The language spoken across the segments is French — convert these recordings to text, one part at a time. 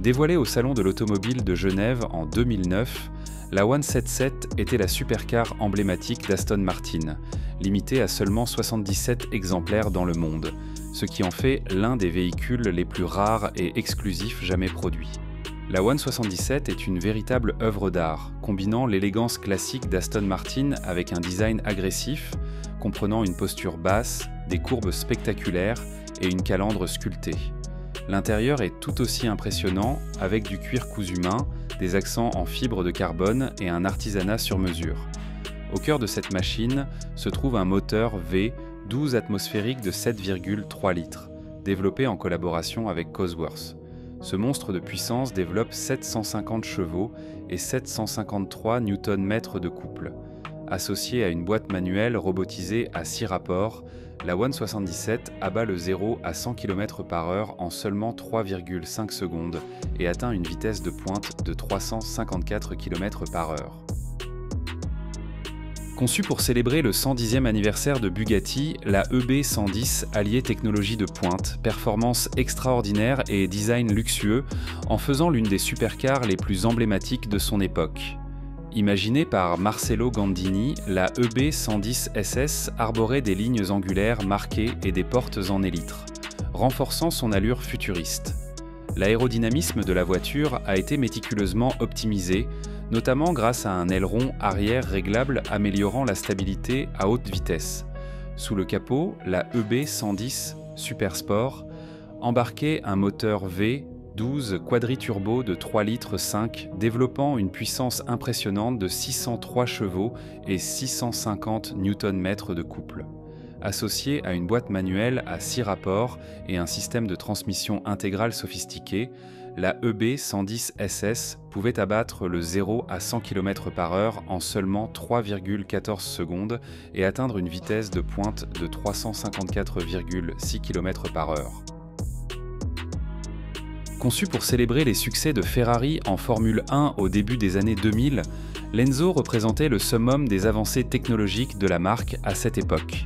Dévoilée au Salon de l'Automobile de Genève en 2009, la 177 était la supercar emblématique d'Aston Martin, limitée à seulement 77 exemplaires dans le monde, ce qui en fait l'un des véhicules les plus rares et exclusifs jamais produits. La 177 est une véritable œuvre d'art, combinant l'élégance classique d'Aston Martin avec un design agressif, comprenant une posture basse, des courbes spectaculaires et une calandre sculptée. L'intérieur est tout aussi impressionnant, avec du cuir cousu main, des accents en fibre de carbone et un artisanat sur mesure. Au cœur de cette machine se trouve un moteur V 12 atmosphérique de 7,3 litres, développé en collaboration avec Cosworth. Ce monstre de puissance développe 750 chevaux et 753 Nm de couple. Associé à une boîte manuelle robotisée à 6 rapports, la 177 abat le 0 à 100 km/h en seulement 3,5 secondes et atteint une vitesse de pointe de 354 km/h. Conçue pour célébrer le 110e anniversaire de Bugatti, la EB110 alliait technologie de pointe, performance extraordinaire et design luxueux, en faisant l'une des supercars les plus emblématiques de son époque. Imaginée par Marcello Gandini, la EB110 SS arborait des lignes angulaires marquées et des portes en élytre, renforçant son allure futuriste. L'aérodynamisme de la voiture a été méticuleusement optimisé, notamment grâce à un aileron arrière réglable améliorant la stabilité à haute vitesse. Sous le capot, la EB110 Supersport embarquait un moteur V12 quadriturbo de 3,5 litres développant une puissance impressionnante de 603 chevaux et 650 Nm de couple. Associée à une boîte manuelle à 6 rapports et un système de transmission intégrale sophistiqué, la EB110 SS pouvait abattre le 0 à 100 km/h en seulement 3,14 secondes et atteindre une vitesse de pointe de 354,6 km/h. Conçue pour célébrer les succès de Ferrari en Formule 1 au début des années 2000, l'Enzo représentait le summum des avancées technologiques de la marque à cette époque.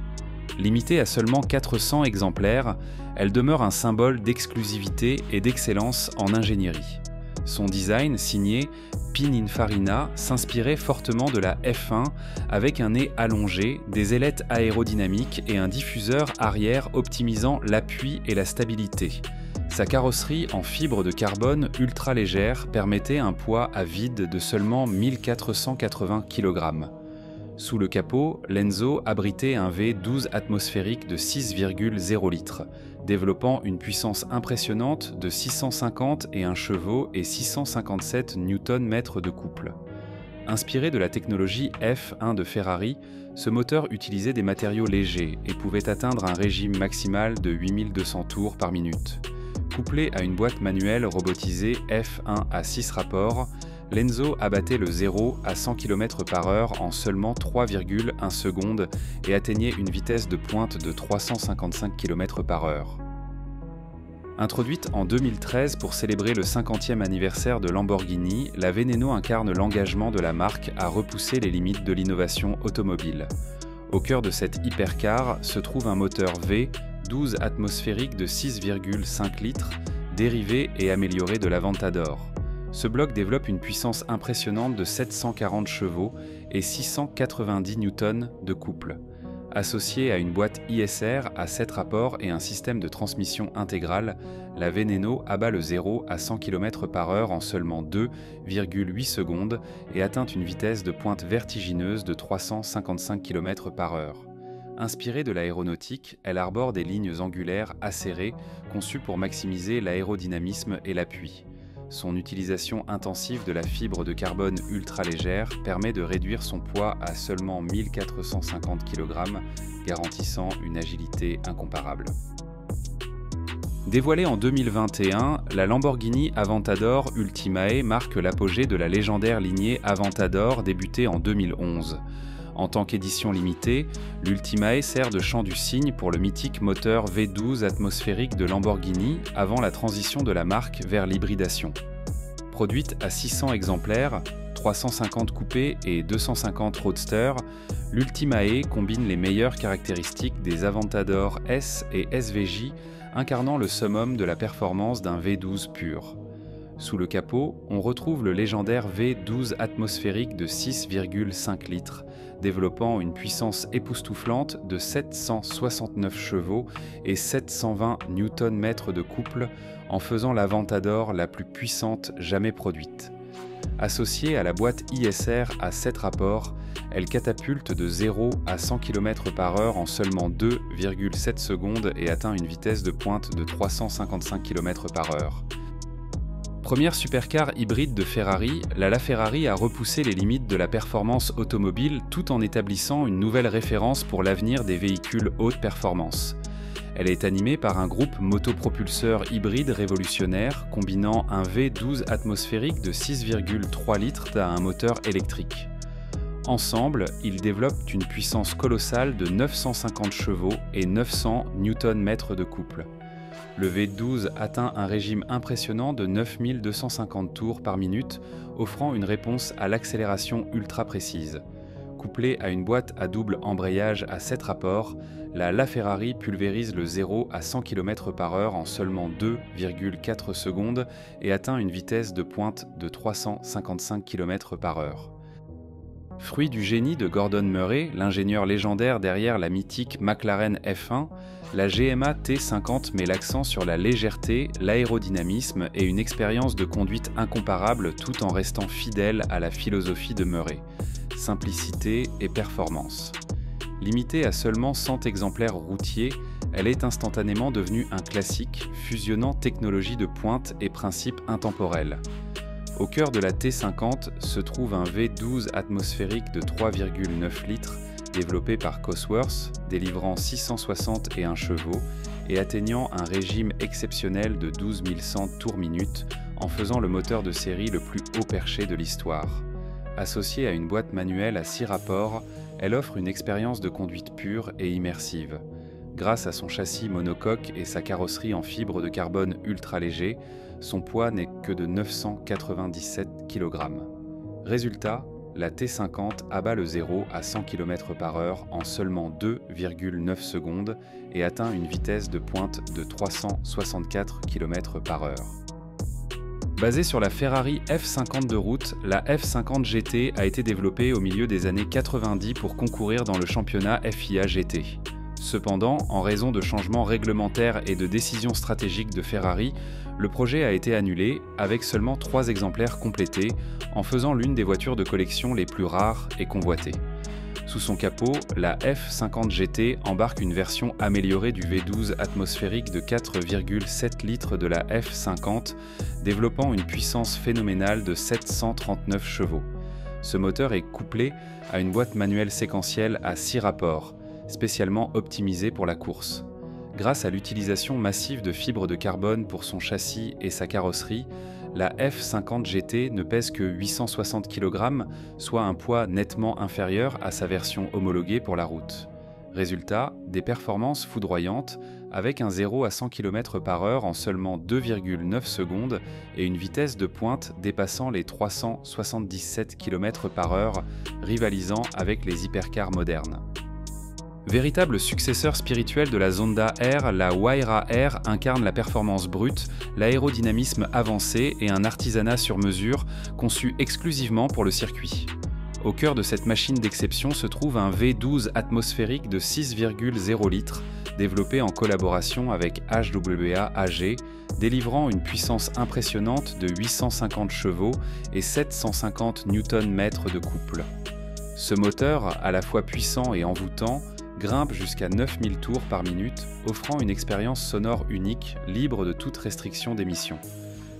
Limitée à seulement 400 exemplaires, elle demeure un symbole d'exclusivité et d'excellence en ingénierie. Son design, signé Pininfarina, s'inspirait fortement de la F1 avec un nez allongé, des ailettes aérodynamiques et un diffuseur arrière optimisant l'appui et la stabilité. Sa carrosserie en fibre de carbone ultra légère permettait un poids à vide de seulement 1480 kg. Sous le capot, l'Enzo abritait un V12 atmosphérique de 6,0 litres, développant une puissance impressionnante de 651 chevaux et 657 Nm de couple. Inspiré de la technologie F1 de Ferrari, ce moteur utilisait des matériaux légers et pouvait atteindre un régime maximal de 8200 tours par minute. Couplé à une boîte manuelle robotisée F1 à 6 rapports, l'Enzo abattait le 0 à 100 km/h en seulement 3,1 secondes et atteignait une vitesse de pointe de 355 km/h. Introduite en 2013 pour célébrer le 50e anniversaire de Lamborghini, la Veneno incarne l'engagement de la marque à repousser les limites de l'innovation automobile. Au cœur de cette hypercar se trouve un moteur V12 atmosphérique de 6,5 litres, dérivé et amélioré de l'Aventador. Ce bloc développe une puissance impressionnante de 740 chevaux et 690 Nm de couple. Associée à une boîte ISR à 7 rapports et un système de transmission intégrale, la Veneno abat le 0 à 100 km/h en seulement 2,8 secondes et atteint une vitesse de pointe vertigineuse de 355 km/h. Inspirée de l'aéronautique, elle arbore des lignes angulaires acérées conçues pour maximiser l'aérodynamisme et l'appui. Son utilisation intensive de la fibre de carbone ultra légère permet de réduire son poids à seulement 1450 kg, garantissant une agilité incomparable. Dévoilée en 2021, la Lamborghini Aventador Ultimae marque l'apogée de la légendaire lignée Aventador débutée en 2011. En tant qu'édition limitée, l'Ultimae sert de chant du cygne pour le mythique moteur V12 atmosphérique de Lamborghini avant la transition de la marque vers l'hybridation. Produite à 600 exemplaires, 350 coupés et 250 roadsters, l'Ultimae combine les meilleures caractéristiques des Aventador S et SVJ, incarnant le summum de la performance d'un V12 pur. Sous le capot, on retrouve le légendaire V12 atmosphérique de 6,5 litres, développant une puissance époustouflante de 769 chevaux et 720 Nm de couple, en faisant la Ventador la plus puissante jamais produite. Associée à la boîte ISR à 7 rapports, elle catapulte de 0 à 100 km/h en seulement 2,7 secondes et atteint une vitesse de pointe de 355 km/h. Première supercar hybride de Ferrari, la LaFerrari a repoussé les limites de la performance automobile tout en établissant une nouvelle référence pour l'avenir des véhicules haute performance. Elle est animée par un groupe motopropulseur hybride révolutionnaire combinant un V12 atmosphérique de 6,3 litres à un moteur électrique. Ensemble, ils développent une puissance colossale de 950 chevaux et 900 Nm de couple. Le V12 atteint un régime impressionnant de 9250 tours par minute, offrant une réponse à l'accélération ultra précise. Couplée à une boîte à double embrayage à 7 rapports, la LaFerrari pulvérise le 0 à 100 km/h en seulement 2,4 secondes et atteint une vitesse de pointe de 355 km/h. Fruit du génie de Gordon Murray, l'ingénieur légendaire derrière la mythique McLaren F1, la GMA T50 met l'accent sur la légèreté, l'aérodynamisme et une expérience de conduite incomparable tout en restant fidèle à la philosophie de Murray, simplicité et performance. Limitée à seulement 100 exemplaires routiers, elle est instantanément devenue un classique, fusionnant technologie de pointe et principes intemporels. Au cœur de la T50 se trouve un V12 atmosphérique de 3,9 litres développé par Cosworth, délivrant 661 chevaux et atteignant un régime exceptionnel de 12 100 tours-minute en faisant le moteur de série le plus haut perché de l'histoire. Associée à une boîte manuelle à 6 rapports, elle offre une expérience de conduite pure et immersive. Grâce à son châssis monocoque et sa carrosserie en fibre de carbone ultra léger, son poids n'est que de 997 kg. Résultat, la T50 abat le 0 à 100 km/h en seulement 2,9 secondes et atteint une vitesse de pointe de 364 km/h. Basée sur la Ferrari F50 de route, la F50 GT a été développée au milieu des années 90 pour concourir dans le championnat FIA GT. Cependant, en raison de changements réglementaires et de décisions stratégiques de Ferrari, le projet a été annulé, avec seulement 3 exemplaires complétés, en faisant l'une des voitures de collection les plus rares et convoitées. Sous son capot, la F50 GT embarque une version améliorée du V12 atmosphérique de 4,7 litres de la F50, développant une puissance phénoménale de 739 chevaux. Ce moteur est couplé à une boîte manuelle séquentielle à 6 rapports, spécialement optimisée pour la course. Grâce à l'utilisation massive de fibres de carbone pour son châssis et sa carrosserie, la F50 GT ne pèse que 860 kg, soit un poids nettement inférieur à sa version homologuée pour la route. Résultat, des performances foudroyantes avec un 0 à 100 km/h en seulement 2,9 secondes et une vitesse de pointe dépassant les 377 km/h, rivalisant avec les hypercars modernes. Véritable successeur spirituel de la Zonda R, la Huayra R incarne la performance brute, l'aérodynamisme avancé et un artisanat sur mesure conçu exclusivement pour le circuit. Au cœur de cette machine d'exception se trouve un V12 atmosphérique de 6,0 litres, développé en collaboration avec HWA AG, délivrant une puissance impressionnante de 850 chevaux et 750 Nm de couple. Ce moteur, à la fois puissant et envoûtant, grimpe jusqu'à 9000 tours par minute, offrant une expérience sonore unique, libre de toute restriction d'émission.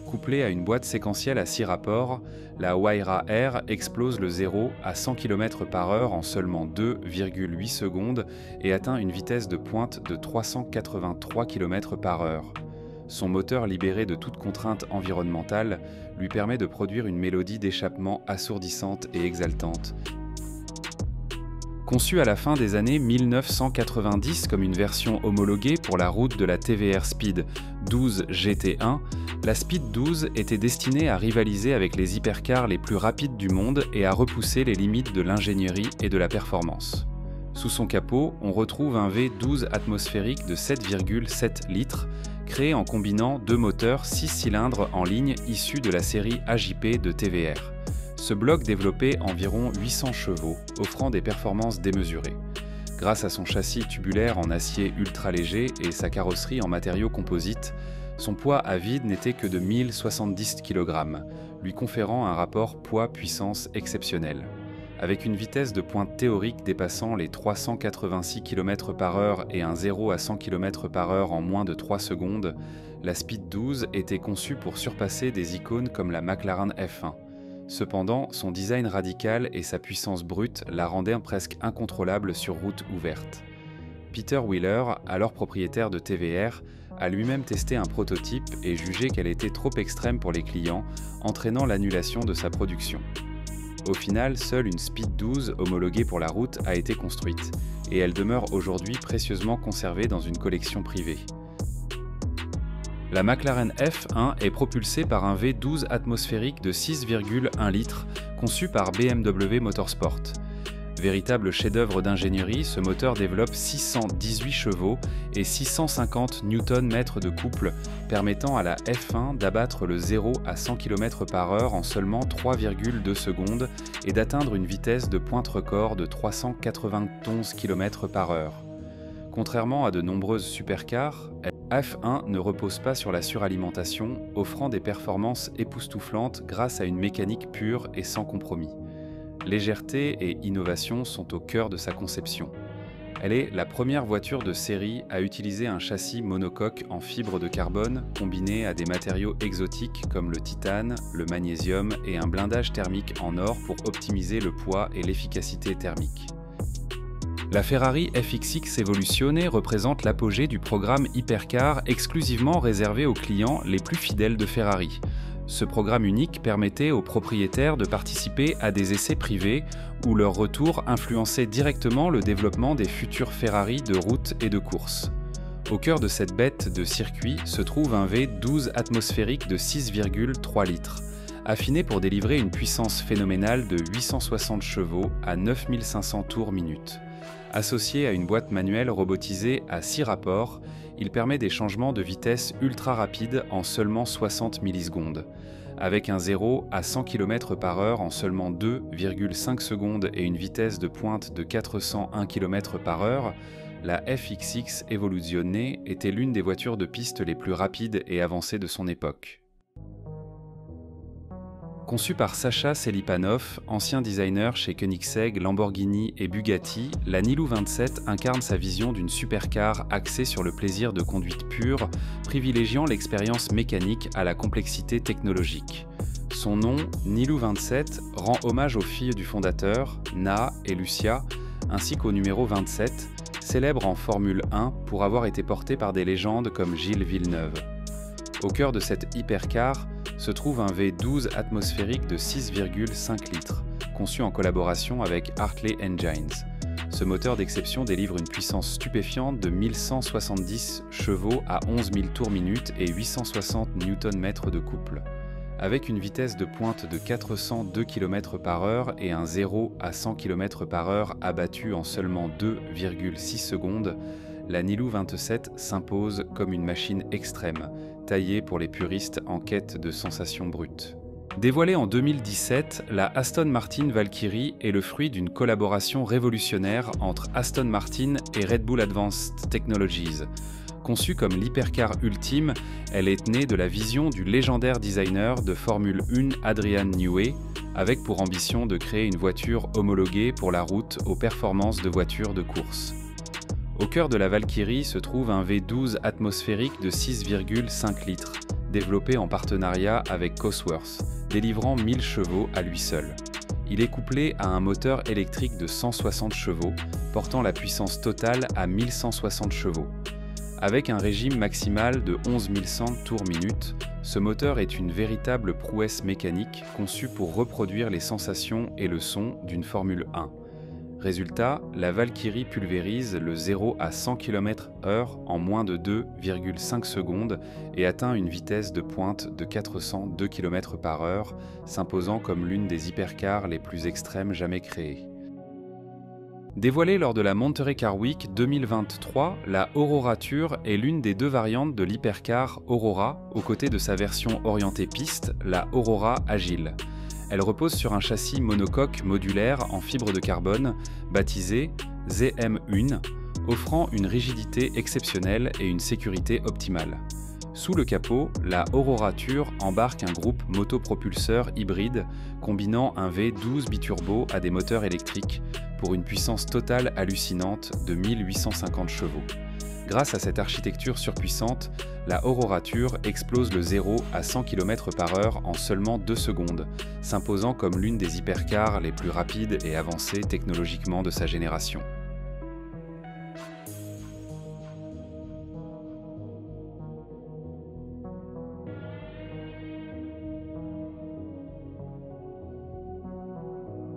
Couplée à une boîte séquentielle à 6 rapports, la Huayra R explose le 0 à 100 km/h en seulement 2,8 secondes et atteint une vitesse de pointe de 383 km/h. Son moteur libéré de toute contrainte environnementale lui permet de produire une mélodie d'échappement assourdissante et exaltante. Conçue à la fin des années 1990 comme une version homologuée pour la route de la TVR Speed 12 GT1, la Speed 12 était destinée à rivaliser avec les hypercars les plus rapides du monde et à repousser les limites de l'ingénierie et de la performance. Sous son capot, on retrouve un V12 atmosphérique de 7,7 litres, créé en combinant deux moteurs 6 cylindres en ligne issus de la série AJP de TVR. Ce bloc développait environ 800 chevaux, offrant des performances démesurées. Grâce à son châssis tubulaire en acier ultra léger et sa carrosserie en matériaux composites, son poids à vide n'était que de 1070 kg, lui conférant un rapport poids-puissance exceptionnel. Avec une vitesse de pointe théorique dépassant les 386 km/h et un 0 à 100 km/h en moins de 3 secondes, la Speed 12 était conçue pour surpasser des icônes comme la McLaren F1. Cependant, son design radical et sa puissance brute la rendaient presque incontrôlable sur route ouverte. Peter Wheeler, alors propriétaire de TVR, a lui-même testé un prototype et jugé qu'elle était trop extrême pour les clients, entraînant l'annulation de sa production. Au final, seule une Speed 12 homologuée pour la route a été construite, et elle demeure aujourd'hui précieusement conservée dans une collection privée. La McLaren F1 est propulsée par un V12 atmosphérique de 6,1 litres, conçu par BMW Motorsport. Véritable chef-d'œuvre d'ingénierie, ce moteur développe 618 chevaux et 650 Nm de couple, permettant à la F1 d'abattre le 0 à 100 km/h en seulement 3,2 secondes et d'atteindre une vitesse de pointe record de 391 km/h. Contrairement à de nombreuses supercars, la F1 ne repose pas sur la suralimentation, offrant des performances époustouflantes grâce à une mécanique pure et sans compromis. Légèreté et innovation sont au cœur de sa conception. Elle est la première voiture de série à utiliser un châssis monocoque en fibre de carbone combiné à des matériaux exotiques comme le titane, le magnésium et un blindage thermique en or pour optimiser le poids et l'efficacité thermique. La Ferrari FXX Evoluzione représente l'apogée du programme Hypercar exclusivement réservé aux clients les plus fidèles de Ferrari. Ce programme unique permettait aux propriétaires de participer à des essais privés où leur retour influençait directement le développement des futurs Ferrari de route et de course. Au cœur de cette bête de circuit se trouve un V12 atmosphérique de 6,3 litres, affiné pour délivrer une puissance phénoménale de 860 chevaux à 9500 tours minute. Associé à une boîte manuelle robotisée à 6 rapports, il permet des changements de vitesse ultra rapides en seulement 60 millisecondes. Avec un 0 à 100 km/h en seulement 2,5 secondes et une vitesse de pointe de 401 km/h, la FXX Evoluzione était l'une des voitures de piste les plus rapides et avancées de son époque. Conçue par Sacha Selipanov, ancien designer chez Koenigsegg, Lamborghini et Bugatti, la Nilou 27 incarne sa vision d'une supercar axée sur le plaisir de conduite pure, privilégiant l'expérience mécanique à la complexité technologique. Son nom, Nilou 27, rend hommage aux filles du fondateur, Na et Lucia, ainsi qu'au numéro 27, célèbre en Formule 1 pour avoir été porté par des légendes comme Gilles Villeneuve. Au cœur de cette hypercar se trouve un V12 atmosphérique de 6,5 litres, conçu en collaboration avec Hartley Engines. Ce moteur d'exception délivre une puissance stupéfiante de 1170 chevaux à 11 000 tours minute et 860 Nm de couple. Avec une vitesse de pointe de 402 km/h et un 0 à 100 km/h abattu en seulement 2,6 secondes, la Nilou 27 s'impose comme une machine extrême, taillée pour les puristes en quête de sensations brutes. Dévoilée en 2017, la Aston Martin Valkyrie est le fruit d'une collaboration révolutionnaire entre Aston Martin et Red Bull Advanced Technologies. Conçue comme l'hypercar ultime, elle est née de la vision du légendaire designer de Formule 1 Adrian Newey, avec pour ambition de créer une voiture homologuée pour la route aux performances de voitures de course. Au cœur de la Valkyrie se trouve un V12 atmosphérique de 6,5 litres, développé en partenariat avec Cosworth, délivrant 1000 chevaux à lui seul. Il est couplé à un moteur électrique de 160 chevaux, portant la puissance totale à 1160 chevaux. Avec un régime maximal de 11 100 tours minute, ce moteur est une véritable prouesse mécanique conçue pour reproduire les sensations et le son d'une Formule 1. Résultat, la Valkyrie pulvérise le 0 à 100 km/h en moins de 2,5 secondes et atteint une vitesse de pointe de 402 km/h, s'imposant comme l'une des hypercars les plus extrêmes jamais créées. Dévoilée lors de la Monterey Car Week 2023, la Aurora Tour est l'une des deux variantes de l'hypercar Aurora, aux côtés de sa version orientée piste, la Aurora Agile. Elle repose sur un châssis monocoque modulaire en fibre de carbone, baptisé ZM1, offrant une rigidité exceptionnelle et une sécurité optimale. Sous le capot, la Aurora Tour embarque un groupe motopropulseur hybride combinant un V12 biturbo à des moteurs électriques pour une puissance totale hallucinante de 1850 chevaux. Grâce à cette architecture surpuissante, la Aurora Tour explose le 0 à 100 km/h en seulement 2 secondes, s'imposant comme l'une des hypercars les plus rapides et avancées technologiquement de sa génération.